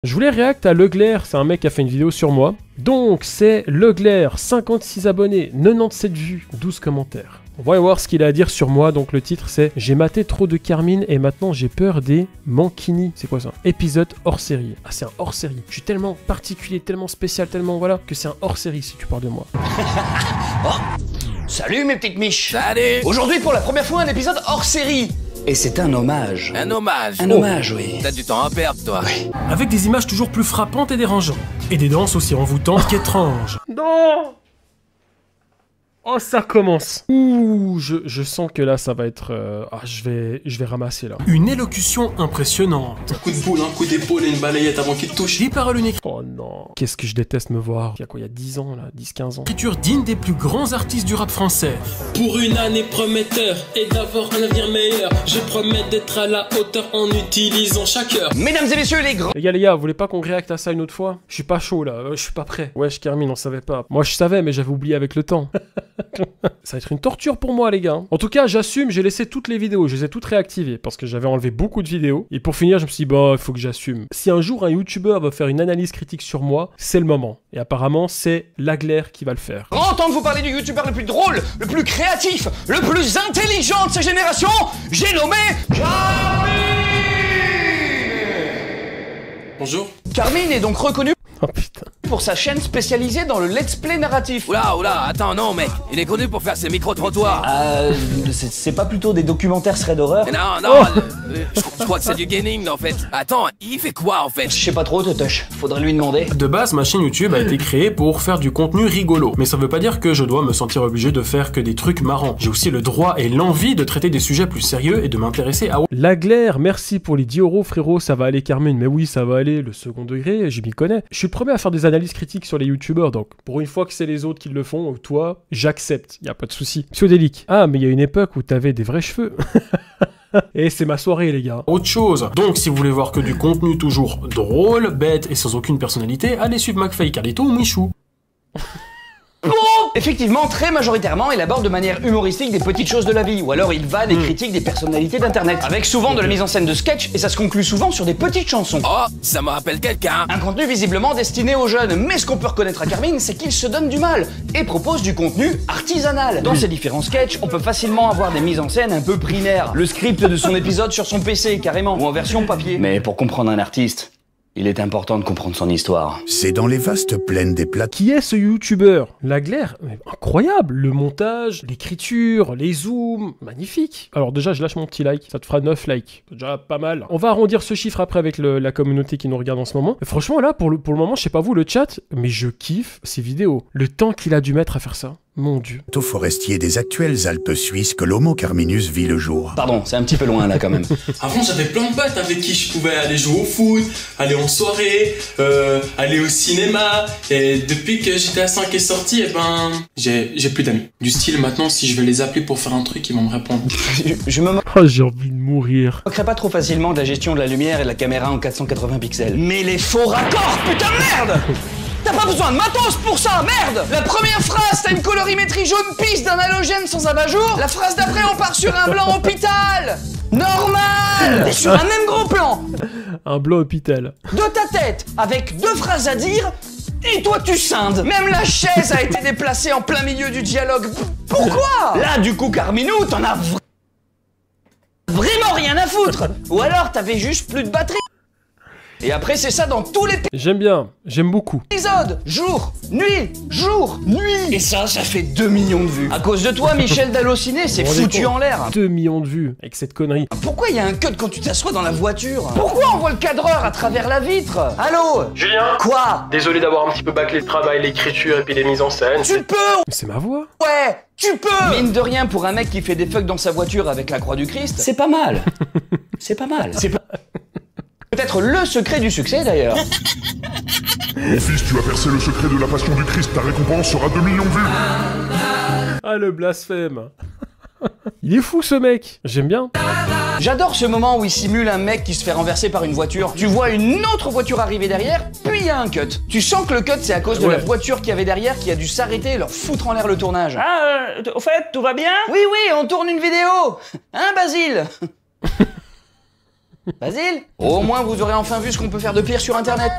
Je voulais react à Leglair, c'est un mec qui a fait une vidéo sur moi. Donc c'est Leglair, 56 abonnés, 97 vues, 12 commentaires. On va voir ce qu'il a à dire sur moi, donc le titre c'est « J'ai maté trop de Carmine et maintenant j'ai peur des mankini ». C'est quoi ça? Épisode hors série. Ah c'est un hors série. Je suis tellement particulier, tellement spécial, tellement voilà, que c'est un hors série si tu parles de moi. Oh. Salut mes petites miches. Salut. Aujourd'hui pour la première fois un épisode hors série. Et c'est un hommage. Un hommage. Un hommage, oui. T'as du temps à perdre, toi. Oui. Avec des images toujours plus frappantes et dérangeantes. Et des danses aussi envoûtantes qu'étranges. Non! Oh, ça commence. Ouh, je sens que là, ça va être... Ah, je vais ramasser, là. Une élocution impressionnante. Un coup de boule, un coup d'épaule et une balayette avant qu'il te touche. Des paroles uniques. Oh non. Qu'est-ce que je déteste me voir. Il y a quoi, il y a 10 ans, là, 10-15 ans. Écriture digne des plus grands artistes du rap français. Pour une année prometteur et d'avoir un avenir meilleur, je promets d'être à la hauteur en utilisant chaque heure. Mesdames et messieurs les grands... Les gars, vous voulez pas qu'on réacte à ça une autre fois? Je suis pas chaud, là. Je suis pas prêt. Wesh, Carmine, on savait pas. Moi, je savais, mais j'avais oublié avec le temps. Ça va être une torture pour moi les gars. En tout cas j'assume, j'ai laissé toutes les vidéos, je les ai toutes réactivées parce que j'avais enlevé beaucoup de vidéos. Et pour finir je me suis dit bah il faut que j'assume. Si un jour un youtubeur va faire une analyse critique sur moi, c'est le moment. Et apparemment c'est Leglair qui va le faire. Grand temps de vous parler du youtubeur le plus drôle, le plus créatif, le plus intelligent de sa génération. J'ai nommé Carmine. Bonjour. Carmine est donc reconnu Oh putain. pour sa chaîne spécialisée dans le let's play narratif. Oula, attends, non mec, il est connu pour faire ses micro-trottoirs. C'est pas plutôt des documentaires thread d'horreur? Non, je crois que c'est du gaming en fait. Attends, il fait quoi en fait? Je sais pas trop, Totoche. Faudrait lui demander. De base, ma chaîne YouTube a été créée pour faire du contenu rigolo. Mais ça veut pas dire que je dois me sentir obligé de faire que des trucs marrants. J'ai aussi le droit et l'envie de traiter des sujets plus sérieux et de m'intéresser à... Leglair, merci pour les 10 € frérot, ça va aller Carmine. Mais oui, ça va aller, le second degré, je m'y connais. Je suis le premier à faire des analyses critiques sur les youtubeurs, donc pour une fois que c'est les autres qui le font, toi, j'accepte, y a pas de souci. Pseudélique. Ah, mais il y a une époque où t'avais des vrais cheveux. Et c'est ma soirée les gars. Autre chose, donc si vous voulez voir que du contenu toujours drôle, bête et sans aucune personnalité, allez suivre McFly, Carlito ou Michou. Effectivement, très majoritairement, il aborde de manière humoristique des petites choses de la vie, ou alors il vanne et critique des personnalités d'internet, avec souvent de la mise en scène de sketch, et ça se conclut souvent sur des petites chansons. Oh, ça me rappelle quelqu'un. Un contenu visiblement destiné aux jeunes, mais ce qu'on peut reconnaître à Carmine, c'est qu'il se donne du mal, et propose du contenu artisanal. Dans ses différents sketchs, on peut facilement avoir des mises en scène un peu primaires, le script de son épisode sur son PC, carrément, ou en version papier. Mais pour comprendre un artiste, il est important de comprendre son histoire. C'est dans les vastes plaines des plates. Qui est ce youtubeur? Leglair, incroyable, le montage, l'écriture, les zooms, magnifique. Alors déjà je lâche mon petit like, ça te fera 9 likes, c'est déjà pas mal. On va arrondir ce chiffre après avec la communauté qui nous regarde en ce moment. Et franchement là, pour le moment, je sais pas vous le chat, mais je kiffe ces vidéos. Le temps qu'il a dû mettre à faire ça. Mon dieu. Au forestier des actuelles Alpes suisses que l'Homo Carminus vit le jour. Pardon, c'est un petit peu loin là quand même. Avant j'avais plein de potes avec qui je pouvais aller jouer au foot, aller en soirée, aller au cinéma. Et depuis que GTA 5 est sorti, eh ben j'ai plus d'amis. Du style maintenant si je vais les appeler pour faire un truc, ils vont me répondre. Je me Oh j'ai envie de mourir. moquerai pas trop facilement de la gestion de la lumière et de la caméra en 480 pixels. Mais les faux raccords, putain de merde! T'as pas besoin de matos pour ça, merde! La première phrase, t'as une colorimétrie jaune pisse d'un halogène sans abat-jour. La phrase d'après, on part sur un blanc hôpital! Normal! Et sur un même gros plan! Un blanc hôpital. De ta tête, avec 2 phrases à dire, et toi tu scindes! Même la chaise a été déplacée en plein milieu du dialogue. Pourquoi? Là, du coup, Carminou, t'en as vraiment rien à foutre! Ou alors, t'avais juste plus de batterie. Et après, c'est ça dans tous les J'aime bien, j'aime beaucoup. épisodes. Jour, nuit, jour, nuit. Et ça fait 2 millions de vues. À cause de toi, Michel Dallociné s'est foutu en l'air. 2 millions de vues avec cette connerie. Pourquoi il y a un cut quand tu t'assois dans la voiture? Pourquoi on voit le cadreur à travers la vitre? Allô? Julien, Quoi? désolé d'avoir un petit peu bâclé le travail, l'écriture et puis les mises en scène. Tu peux? Mais c'est ma voix. Ouais, tu peux. Mine de rien, pour un mec qui fait des fucks dans sa voiture avec la croix du Christ, c'est pas mal. C'est pas mal. C'est peut-être le secret du succès d'ailleurs. Mon fils, tu as percé le secret de la passion du Christ, ta récompense sera 2 millions de vues. Ah le blasphème. Il est fou ce mec. J'aime bien. J'adore ce moment où il simule un mec qui se fait renverser par une voiture. Tu vois une autre voiture arriver derrière, puis il y a un cut. Tu sens que le cut c'est à cause de la voiture qu'il y avait derrière qui a dû s'arrêter et leur foutre en l'air le tournage. Ah, au fait, tout va bien? Oui, on tourne une vidéo. Hein, Basile? Basile, au moins vous aurez enfin vu ce qu'on peut faire de pire sur internet.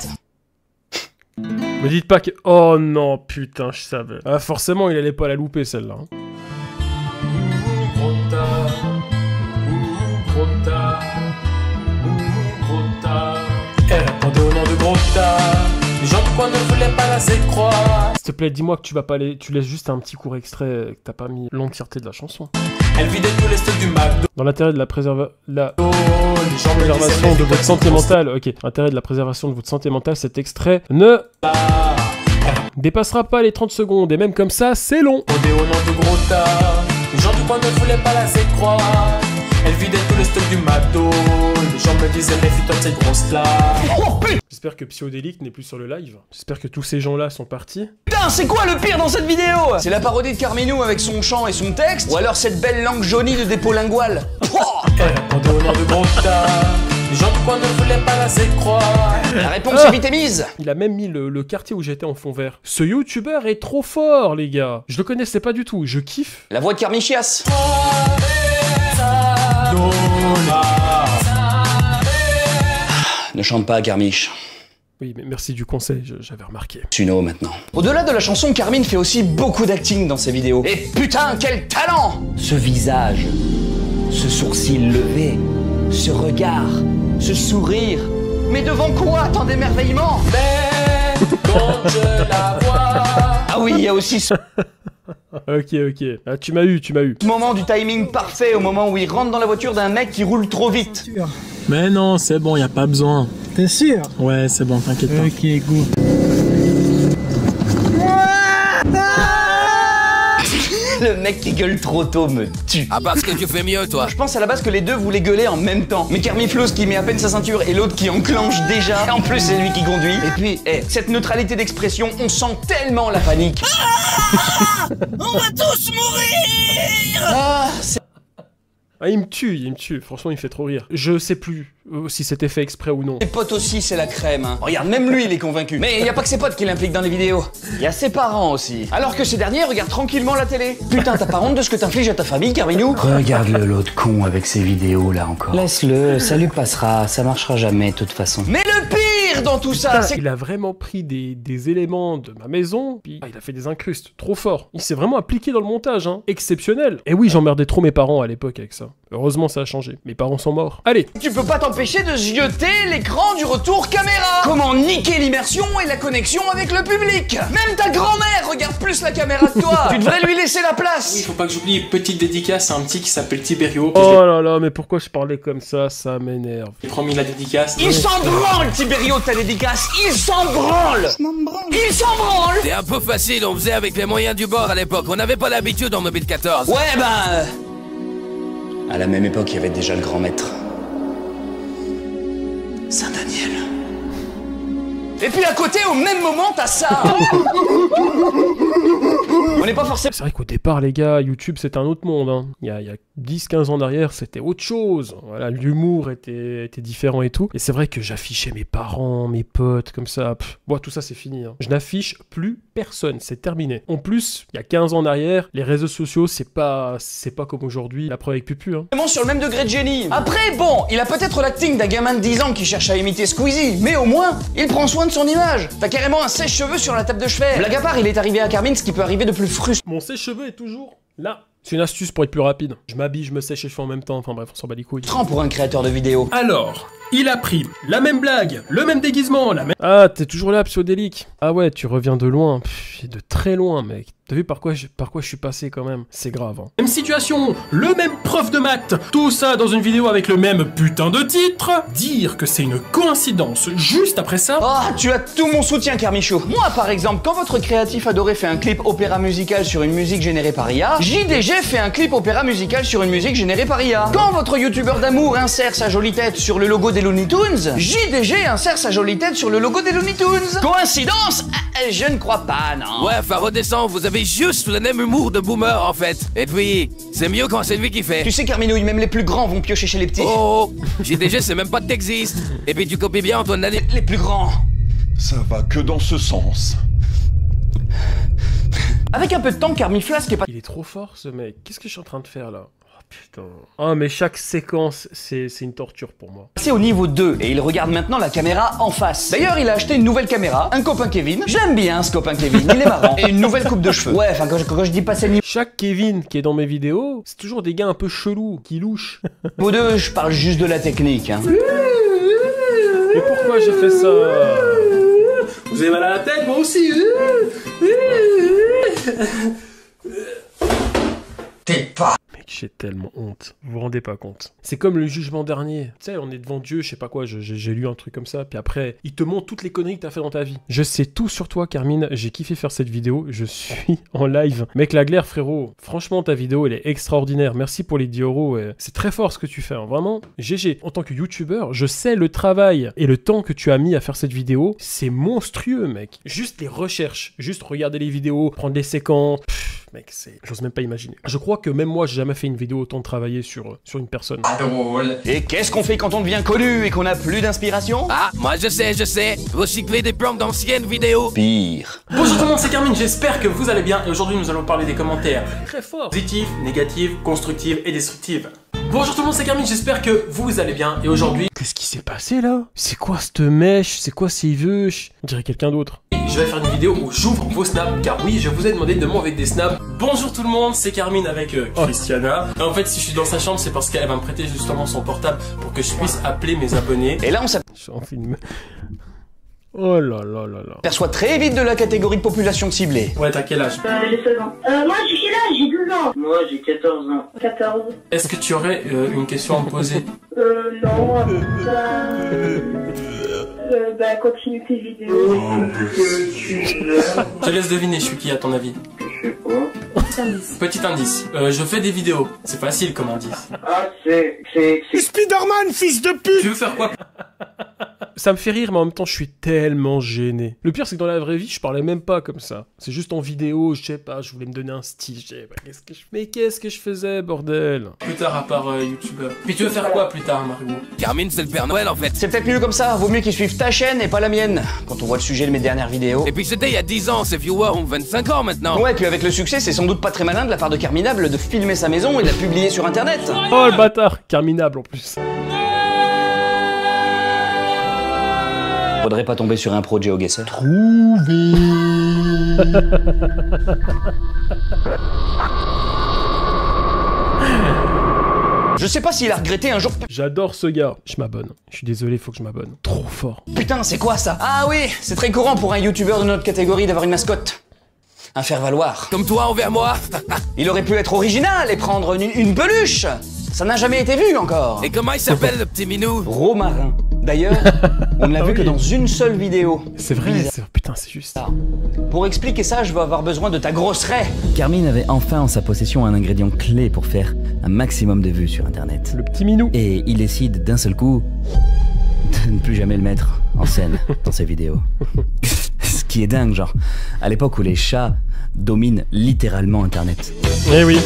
Me dites pas que... Oh non, putain, je savais. Ah, forcément, il allait pas la louper, celle-là. Hein. Les gens du coin ne voulaient pas la croire. S'il te plaît, dis-moi que tu vas pas aller... Tu laisses juste un petit court extrait, que t'as pas mis l'entièreté de la chanson. Elle vidait tous les stocks du McDo. Dans l'intérêt de la préservation préservation de votre santé mentale, ok. Intérêt de la préservation de votre santé mentale, cet extrait ne dépassera pas les 30 secondes, et même comme ça, c'est long. Au nom de gros tas, les gens du coin ne voulaient pas la croire. Elle vidait tous les stocks du McDo. Les gens me disaient méfie-toi de ces grosses là. Oh putain! J'espère que Psyodélique n'est plus sur le live. J'espère que tous ces gens-là sont partis. Putain, c'est quoi le pire dans cette vidéo? C'est la parodie de Carminou avec son chant et son texte? Ou alors cette belle langue jaunie de dépôt lingual? Au nom de gros tas, les gens du coin ne voulaient pas la croire. La réponse est vite émise. Il a même mis le quartier où j'étais en fond vert. Ce youtubeur est trop fort, les gars. Je le connaissais pas du tout, je kiffe. La voix de Carmichias. Ne chante pas, Carmiche. Oui, mais merci du conseil, j'avais remarqué. Suno maintenant. Au-delà de la chanson, Carmine fait aussi beaucoup d'acting dans ses vidéos. Et putain, quel talent! Ce visage, ce sourcil levé, ce regard, ce sourire. Mais devant quoi tant d'émerveillement? Mais quand je la vois... Ah oui, il y a aussi ce... Ok. Ah, tu m'as eu. Ce moment du timing parfait, au moment où il rentre dans la voiture d'un mec qui roule trop vite. Mais non, c'est bon, y a pas besoin. T'es sûr? Ouais, c'est bon, t'inquiète pas. Ok, go. Le mec qui gueule trop tôt me tue. Ah, parce que tu fais mieux, toi. Je pense à la base que les deux voulaient gueuler en même temps. Mais Carmiflous qui met à peine sa ceinture et l'autre qui enclenche déjà. Et en plus, c'est lui qui conduit. Et puis, cette neutralité d'expression, on sent tellement la panique. On va tous mourir! Ah, c'est... Ah, il me tue. Franchement, il fait trop rire. Je sais plus si c'était fait exprès ou non. Ses potes aussi, c'est la crème. Hein. Regarde, même lui, il est convaincu. Mais il y a pas que ses potes qui l'impliquent dans les vidéos. Il y a ses parents aussi. Alors que ces derniers regardent tranquillement la télé. Putain, t'as pas honte de ce que t'infliges à ta famille, Carminou? Regarde-le, l'autre con, avec ses vidéos, là, encore. Laisse-le, ça lui passera, ça marchera jamais, de toute façon. Mais le pire dans tout ça, c'est... Il a vraiment pris des éléments de ma maison, puis il a fait des incrustes. Trop fort. Il s'est vraiment appliqué dans le montage, hein. Exceptionnel. Et oui, j'emmerdais trop mes parents à l'époque avec ça. Heureusement, ça a changé. Mes parents sont morts. Allez. Tu peux pas t'empêcher de jeter l'écran du retour caméra. Comment niquer l'immersion et la connexion avec le public? Même ta grand-mère regarde plus la caméra que toi. Tu devrais lui laisser la place. Oui, faut pas que j'oublie une petite dédicace à un petit qui s'appelle Tibério. Oh là là, mais pourquoi je parlais comme ça m'énerve. J'ai promis la dédicace. Il s'en branle, Tibério, de ta dédicace. Il s'en branle. Il s'en branle. C'est un peu facile, on faisait avec les moyens du bord à l'époque. On n'avait pas l'habitude en mobile 14. Ouais, ben... À la même époque, il y avait déjà le grand maître. Saint-Daniel. Et puis à côté, au même moment, t'as ça. On n'est pas forcément... C'est vrai qu'au départ, les gars, YouTube, c'était un autre monde. Hein. Il y a 10-15 ans derrière, c'était autre chose. Voilà, l'humour était différent et tout. Et c'est vrai que j'affichais mes parents, mes potes, comme ça. Bon, tout ça, c'est fini. Hein. Je n'affiche plus personne, c'est terminé. En plus, il y a 15 ans en arrière, les réseaux sociaux, c'est pas comme aujourd'hui. La preuve avec Pupu. Hein. Sur le même degré de génie. Après, bon, il a peut-être l'acting d'un gamin de 10 ans qui cherche à imiter Squeezie, mais au moins, il prend soin de son image. T'as carrément un sèche-cheveux sur la table de chevet. Blague à part, il est arrivé à Carmine ce qui peut arriver de plus frustrant. Mon sèche-cheveux est toujours là. C'est une astuce pour être plus rapide. Je m'habille, je me sèche les cheveux en même temps. Enfin bref, on s'en bat les couilles. Pour un créateur de vidéos. Alors, il a pris la même blague, le même déguisement, la même... Ah, t'es toujours là, Psyodélique. Ah ouais, tu reviens de loin. De très loin, mec. T'as vu par quoi je suis passé quand même? C'est grave. Hein. Même situation, le même prof de maths, tout ça dans une vidéo avec le même putain de titre. Dire que c'est une coïncidence juste après ça. Oh, tu as tout mon soutien, Carmichaud. Moi, par exemple, quand votre créatif adoré fait un clip opéra musical sur une musique générée par IA, JDG fait un clip opéra musical sur une musique générée par IA. Quand votre youtubeur d'amour insère sa jolie tête sur le logo des Looney Tunes, JDG insère sa jolie tête sur le logo des Looney Tunes. Coïncidence? Je ne crois pas, non. Ouais, enfin redescends, vous avez juste le même humour de boomer en fait. Et puis, c'est mieux quand c'est lui qui fait. Tu sais, Carminouille, même les plus grands vont piocher chez les petits. Oh, JDG, c'est même pas que t'existes. Et puis tu copies bien Antoine Lanier. Les plus grands. Ça va que dans ce sens. Avec un peu de temps, Carmiflas qui est pas... Il est trop fort, ce mec. Qu'est-ce que je suis en train de faire, là? Oh, Putain. Ah, mais chaque séquence, c'est une torture pour moi. C'est au niveau 2 et il regarde maintenant la caméra en face. D'ailleurs, il a acheté une nouvelle caméra, un copain Kevin. J'aime bien ce copain Kevin, il est marrant. Et une nouvelle coupe de cheveux. Ouais, enfin, quand je dis passer le niveau Chaque Kevin qui est dans mes vidéos, c'est toujours des gars un peu chelous, qui louchent. 2, je parle juste de la technique. Hein. Mais pourquoi j'ai fait ça? Vous avez mal à la tête, moi aussi. T'es pas... Mec, j'ai tellement honte. Vous vous rendez pas compte. C'est comme le jugement dernier. Tu sais, on est devant Dieu, je sais pas quoi, j'ai lu un truc comme ça, puis après, il te montre toutes les conneries que t'as fait dans ta vie. Je sais tout sur toi, Carmine. J'ai kiffé faire cette vidéo. Je suis en live. Mec, la glaire, frérot. Franchement, ta vidéo, elle est extraordinaire. Merci pour les 10 euros. C'est très fort ce que tu fais, hein. Vraiment. GG. En tant que youtubeur, je sais le travail et le temps que tu as mis à faire cette vidéo. C'est monstrueux, mec. Juste les recherches. Juste regarder les vidéos, prendre les séquences. Mec, c'est... J'ose même pas imaginer. Je crois que même moi, j'ai jamais fait une vidéo autant de travailler sur une personne. Pas drôle. Et qu'est-ce qu'on fait quand on devient connu et qu'on a plus d'inspiration? Ah, moi je sais. Recycler des plans d'anciennes vidéos. Pire. Bonjour tout le monde, c'est Carmine, j'espère que vous allez bien. Et aujourd'hui, nous allons parler des commentaires Très fort. positifs, négatifs, constructifs et destructifs. Bonjour tout le monde, c'est Carmine, j'espère que vous allez bien. Et aujourd'hui, Qu'est-ce qui s'est passé là? C'est quoi cette mèche? C'est quoi ces veuches? On dirait quelqu'un d'autre. je vais faire une vidéo où j'ouvre vos snaps. Car oui, je vous ai demandé de m'envoyer des snaps. Bonjour tout le monde, c'est Carmine avec Christiana. Et en fait, si je suis dans sa chambre, c'est parce qu'elle va me prêter justement son portable pour que je puisse appeler mes abonnés. Et là, on J'en filme. Oh là là là là. s'aperçoit très vite de la catégorie de population ciblée. Ouais, t'as quel âge? J'ai 16 ans. Moi, j'ai quel âge? J'ai 12 ans. Moi, j'ai 14 ans. 14. Est-ce que tu aurais une question à me poser? Non, bah, continue tes vidéos. Je te laisse deviner, je suis qui à ton avis? Je sais pas. Petit indice, je fais des vidéos. C'est facile comme indice. Ah, c'est Spider-Man, fils de pute! Tu veux faire quoi? Ça me fait rire, mais en même temps, je suis tellement gêné. Le pire, c'est que dans la vraie vie, je parlais même pas comme ça. C'est juste en vidéo, je sais pas, je voulais me donner un style, je sais pas, mais qu'est-ce que je faisais, bordel? Plus tard, à part youtubeur. Puis tu veux faire quoi plus tard, Margot? Carmine, c'est le Père Noël en fait. C'est peut-être mieux comme ça, vaut mieux qu'ils suivent ta chaîne et pas la mienne. Quand on voit le sujet de mes dernières vidéos. Et puis c'était il y a 10 ans, ses viewers ont 25 ans maintenant. Ouais, puis avec le succès, c'est sans doute pas très malin de la part de Carminable de filmer sa maison et de la publier sur internet. Oh le bâtard, Carminable en plus. Faudrait pas tomber sur un pro de GeoGuessr. Trouvé. Je sais pas s'il a regretté un jour. J'adore ce gars. Je m'abonne. Je suis désolé, faut que je m'abonne. Trop fort. Putain, c'est quoi ça? Ah oui, c'est très courant pour un youtubeur de notre catégorie d'avoir une mascotte. Un faire-valoir. Comme toi envers moi. Il aurait pu être original et prendre une peluche. Ça n'a jamais été vu encore. Et comment il s'appelle le petit minou? Romarin. D'ailleurs, on ne l'a vu que dans une seule vidéo. C'est vrai, putain, c'est juste. Pour expliquer ça, je vais avoir besoin de ta grosse raie. Carmine avait enfin en sa possession un ingrédient clé pour faire un maximum de vues sur internet. Le petit minou. Et il décide d'un seul coup de ne plus jamais le mettre en scène dans ses vidéos. Ce qui est dingue, genre, à l'époque où les chats dominent littéralement internet. Eh oui.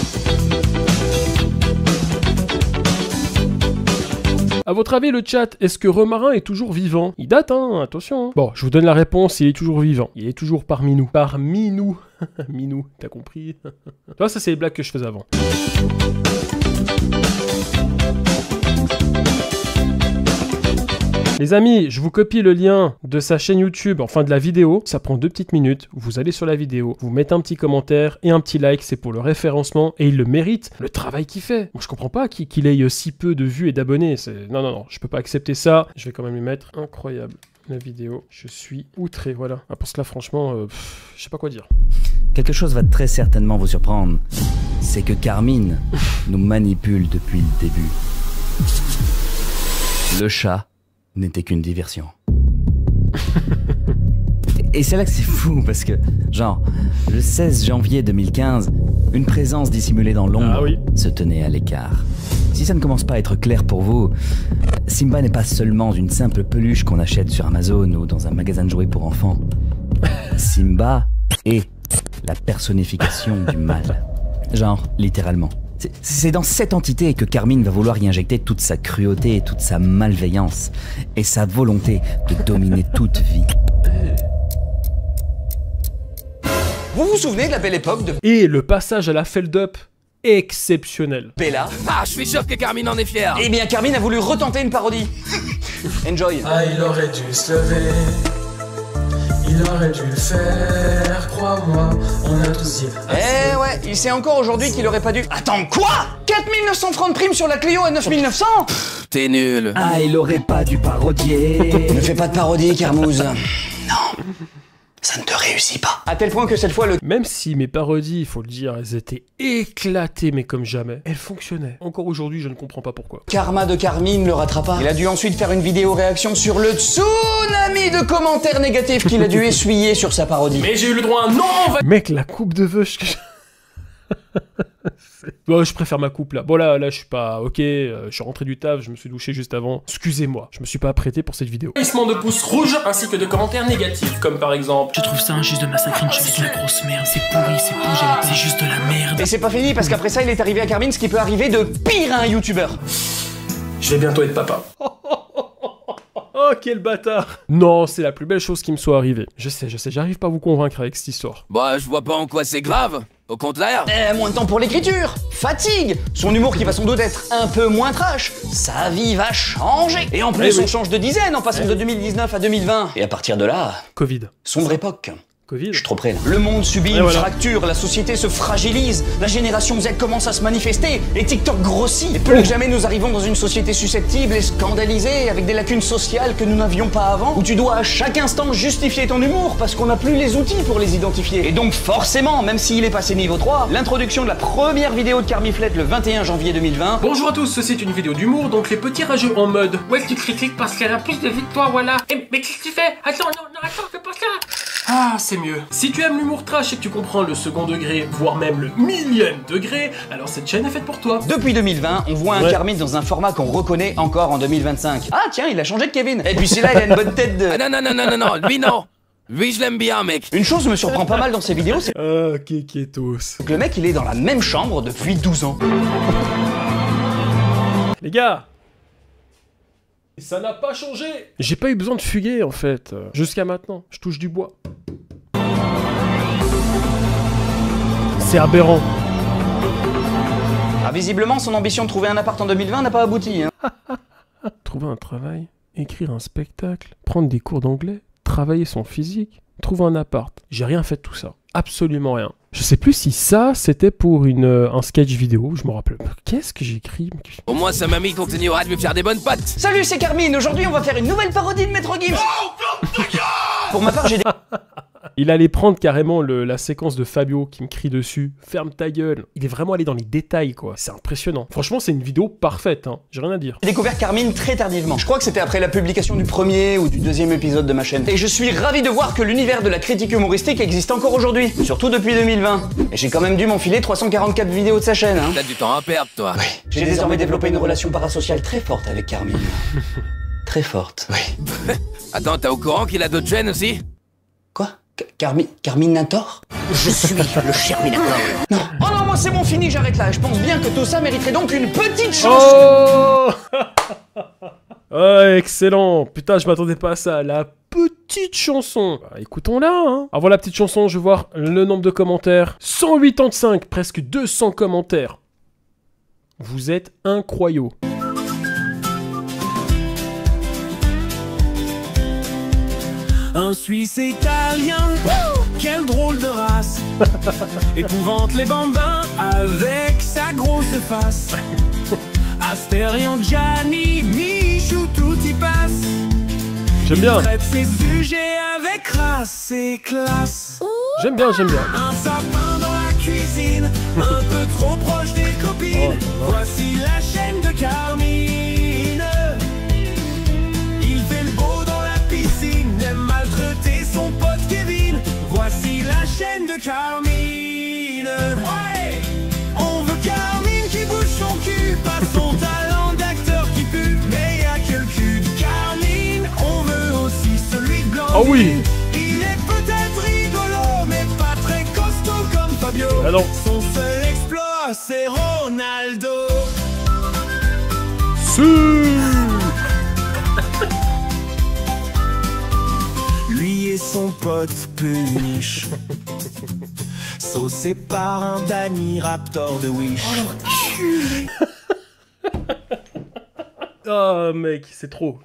A votre avis, le chat, est-ce que Romarin est toujours vivant? Il date, hein, attention. Hein. Bon, je vous donne la réponse, il est toujours vivant. Il est toujours parmi nous. Parmi nous. Minou, t'as compris? Toi, ça, c'est les blagues que je faisais avant. Les amis, je vous copie le lien de sa chaîne YouTube, enfin de la vidéo. Ça prend 2 petites minutes. Vous allez sur la vidéo, vous mettez un petit commentaire et un petit like. C'est pour le référencement et il le mérite. Le travail qu'il fait. Moi, je comprends pas qu'il ait si peu de vues et d'abonnés. Non, non, non, je peux pas accepter ça. Je vais quand même lui mettre incroyable. La vidéo, je suis outré, voilà. Ah, parce que là, franchement, je sais pas quoi dire. Quelque chose va très certainement vous surprendre. C'est que Carmine nous manipule depuis le début. Le chat n'était qu'une diversion. Et c'est là que c'est fou, parce que, genre, le 16 janvier 2015, une présence dissimulée dans l'ombre se tenait à l'écart. Si ça ne commence pas à être clair pour vous, Simba n'est pas seulement une simple peluche qu'on achète sur Amazon ou dans un magasin de jouets pour enfants. Simba est la personnification du mal. Genre, littéralement. C'est dans cette entité que Carmine va vouloir y injecter toute sa cruauté, toute sa malveillance et sa volonté de dominer toute vie. Vous vous souvenez de la belle époque de... Et le passage à la Feld Up exceptionnel. Bella. Ah, je suis sûr que Carmine en est fière. Eh bien, Carmine a voulu retenter une parodie. Enjoy. Ah, il aurait dû se lever. Il aurait dû le faire, crois-moi, on a tous dit. Eh ouais, il sait encore aujourd'hui qu'il aurait pas dûû... Attends, quoi 4900 francs de prime sur la Clio à 9900 T'es nul. Ah, il aurait pas dû parodier. Ne fais pas de parodie, Carmouze. Non, ça ne te réussit pas. À tel point que cette fois, le... Même si mes parodies, il faut le dire, elles étaient éclatées, mais comme jamais, elles fonctionnaient. Encore aujourd'hui, je ne comprends pas pourquoi. karma de Carmine le rattrapa. Il a dû ensuite faire une vidéo réaction sur le tsunami de commentaires négatifs qu'il a dû essuyer sur sa parodie. Mais j'ai eu le droit à un non. Mec, la coupe de veuche que bon, je préfère ma coupe là. Bon là je suis pas ok, je suis rentré du taf, je me suis douché juste avant. Excusez-moi, je me suis pas apprêté pour cette vidéo. Glissement de pouces rouges ainsi que de commentaires négatifs, comme par exemple: Je trouve ça injuste de massacrer une cheville, c'est de la grosse merde, c'est pourri, c'est juste de la merde. Et c'est pas fini parce qu'après ça, il est arrivé à Carmine ce qui peut arriver de pire à un youtubeur. Je vais bientôt être papa. Oh, quel bâtard! Non, c'est la plus belle chose qui me soit arrivée. Je sais, j'arrive pas à vous convaincre avec cette histoire. Bah, je vois pas en quoi c'est grave. Au contraire. Moins de temps pour l'écriture, fatigue, son humour qui va sans doute être un peu moins trash, sa vie va changer. Et en plus, on change de dizaine en passant de 2019 à 2020. Et à partir de là... Covid. Sombre époque. Covid. Je suis trop près là. Le monde subit une fracture, la société se fragilise, la génération Z commence à se manifester, et TikTok grossit. Et plus que jamais nous arrivons dans une société susceptible et scandalisée, avec des lacunes sociales que nous n'avions pas avant, où tu dois à chaque instant justifier ton humour parce qu'on n'a plus les outils pour les identifier. Et donc forcément, même s'il est passé niveau 3, l'introduction de la première vidéo de Carmiflette le 21 janvier 2020... Bonjour à tous, ceci est une vidéo d'humour, donc les petits rageux en mode: ouais, tu critiques parce qu'elle a plus de victoires, voilà. Mais qu'est-ce que tu fais? Attends, non, attends, fais pas ça. Ah, c'est mieux. Si tu aimes l'humour trash et que tu comprends le second degré, voire même le millième degré, alors cette chaîne est faite pour toi. Depuis 2020, on voit un Carmine dans un format qu'on reconnaît encore en 2025. Ah tiens, il a changé de Kevin. Et puis celui-là, il a une bonne tête de... Ah non, lui non. Lui, je l'aime bien, mec. Une chose me surprend pas mal dans ses vidéos, c'est Ah, Keketos. que le mec, il est dans la même chambre depuis 12 ans. Les gars, ça n'a pas changé. J'ai pas eu besoin de fuguer en fait, jusqu'à maintenant. Je touche du bois. C'est aberrant. Ah, visiblement, son ambition de trouver un appart en 2020 n'a pas abouti. Hein. Trouver un travail, écrire un spectacle, prendre des cours d'anglais, travailler son physique, trouver un appart. J'ai rien fait de tout ça. Absolument rien. Je sais plus si ça, c'était pour un sketch vidéo, je me rappelle. Qu'est-ce que j'ai écrit? Au moins, sa mamie continuera de me faire des bonnes potes. Salut, c'est Carmine. Aujourd'hui, on va faire une nouvelle parodie de Maître Gims. Pour ma part, j'ai des... Il allait prendre carrément la séquence de Fabio qui me crie dessus. Ferme ta gueule. Il est vraiment allé dans les détails, quoi. C'est impressionnant. Franchement, c'est une vidéo parfaite, hein. J'ai rien à dire. J'ai découvert Carmine très tardivement. Je crois que c'était après la publication du premier ou du deuxième épisode de ma chaîne. Et je suis ravi de voir que l'univers de la critique humoristique existe encore aujourd'hui. Surtout depuis 2020. Et j'ai quand même dû m'enfiler 344 vidéos de sa chaîne, hein. T'as du temps à perdre, toi. Oui. J'ai désormais développé une relation parasociale très forte avec Carmine. Très forte. Oui. Attends, t'es au courant qu'il a d'autres chaînes aussi? Quoi? Carminator? Je suis le Cherminator. Non. Oh non, moi c'est bon, fini, j'arrête là. Je pense bien que tout ça mériterait donc une petite chanson. Oh, excellent. Putain, je m'attendais pas à ça. La petite chanson. Bah, écoutons-la, hein. Avant la petite chanson, je vais voir le nombre de commentaires. 185, presque 200 commentaires. Vous êtes incroyaux. Un Suisse italien, quelle drôle de race. Épouvante les bambins avec sa grosse face. Astérion, Gianni, Michou, tout y passe. J'aime bien. Il traite ses sujets avec race et classe. J'aime bien, j'aime bien. Un sapin dans la cuisine, un peu trop proche des copines. Voici la chaîne de Carmine. Il fait le beau dans la piscine, aime maltraiter son pote Kevin. Voici la chaîne de Carmine. Ouais, on veut Carmine qui bouge son cul, pas son talent d'acteur qui pue. Mais y'a que le cul de Carmine, on veut aussi celui de Blanc. Ah oui. Il est peut-être rigolo, mais pas très costaud comme Fabio. Ah non. Son seul exploit, c'est Ronaldo. Lui et son pote Péniche saucé par un Danny Raptor de Wish. Oh mec, c'est trop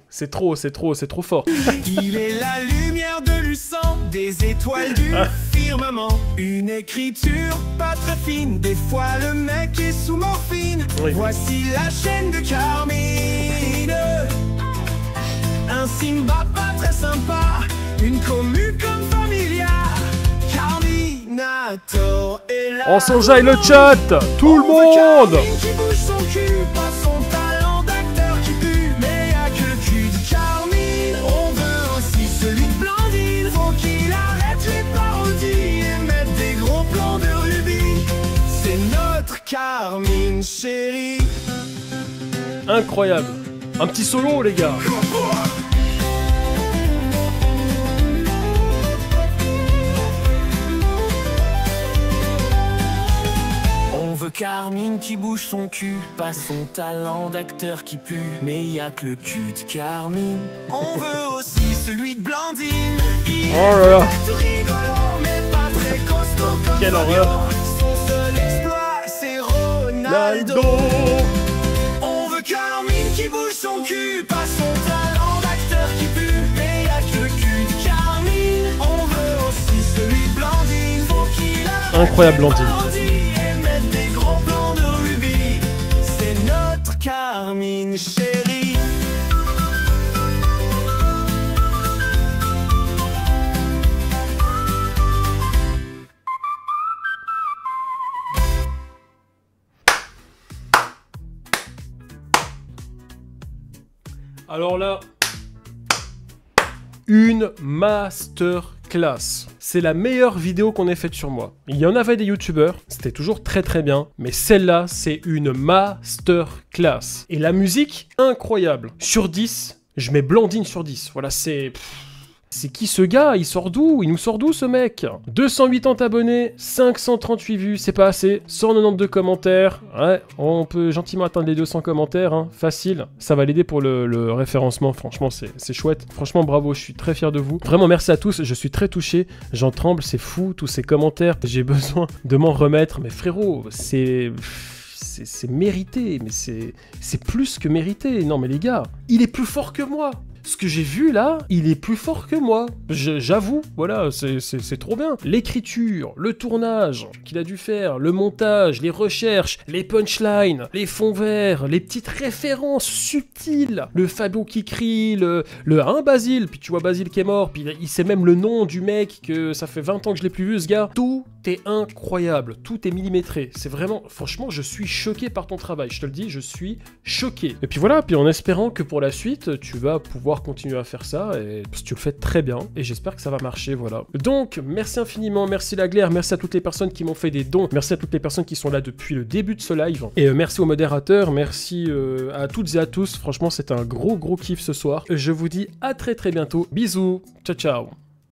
fort. Il est la lumière de Luçon, des étoiles du firmament. Une écriture pas très fine, des fois le mec est sous morphine. Oui. Voici la chaîne de Carmine. Un Simba pas très sympa, une commu comme Familia. Carminator est là. On s'enjaille le chat, tout le monde. Carmine qui bouge son cul, pas son talent d'acteur qui pue. Mais y'a que le cul de Carmine. On veut aussi celui de Blandine. Faut qu'il arrête les parodies et mette des gros plans de rubis. C'est notre Carmine chérie. Incroyable. Un petit solo les gars. On veut Carmine qui bouge son cul, pas son talent d'acteur qui pue. Mais y'a que le cul de Carmine. On veut aussi celui de Blandine. Il Oh là là. est rigolo, mais pas très costaud comme Quelle Mario. horreur. Son seul exploit, c'est Ronaldo. On veut Carmine qui bouge son cul, pas son talent d'acteur qui pue. Mais y'a que le cul de Carmine. On veut aussi celui de Blandine. Faut qu'il arrête Incroyable les Blandine. parodies et mette des gros plans de rubis. C'est notre Carmine chérie. Alors là, une masterclass. C'est la meilleure vidéo qu'on ait faite sur moi. Il y en avait des youtubeurs, c'était toujours très très bien, mais celle-là, c'est une masterclass. Et la musique, incroyable. Sur 10, je mets Blandine sur 10. Voilà, c'est... C'est qui ce gars? Il sort d'où? Il nous sort d'où ce mec? 280 abonnés, 538 vues, c'est pas assez. 192 commentaires. Ouais, on peut gentiment atteindre les 200 commentaires, hein. Facile. Ça va l'aider pour le référencement, franchement c'est chouette. Franchement bravo, je suis très fier de vous. Vraiment merci à tous, je suis très touché. J'en tremble, c'est fou, tous ces commentaires. J'ai besoin de m'en remettre, mais frérot, c'est mérité, mais c'est plus que mérité. Non mais les gars, il est plus fort que moi. Ce que j'ai vu là, il est plus fort que moi. J'avoue, voilà, c'est trop bien. L'écriture, le tournage qu'il a dû faire, le montage, les recherches, les punchlines, les fonds verts, les petites références subtiles. Le Fabio qui crie, le Basile, puis tu vois Basile qui est mort, puis il sait même le nom du mec, que ça fait 20 ans que je l'ai plus vu ce gars. Tout est incroyable, tout est millimétré. C'est vraiment, franchement, je suis choqué par ton travail. Je te le dis, je suis choqué. Et puis voilà, puis en espérant que pour la suite, tu vas pouvoir continuer à faire ça, et parce que tu le fais très bien, et j'espère que ça va marcher, voilà. Donc, merci infiniment, merci la Glaire, merci à toutes les personnes qui m'ont fait des dons, merci à toutes les personnes qui sont là depuis le début de ce live, et merci aux modérateurs, merci à toutes et à tous, franchement, c'est un gros kiff ce soir. Je vous dis à très bientôt, bisous, ciao ciao.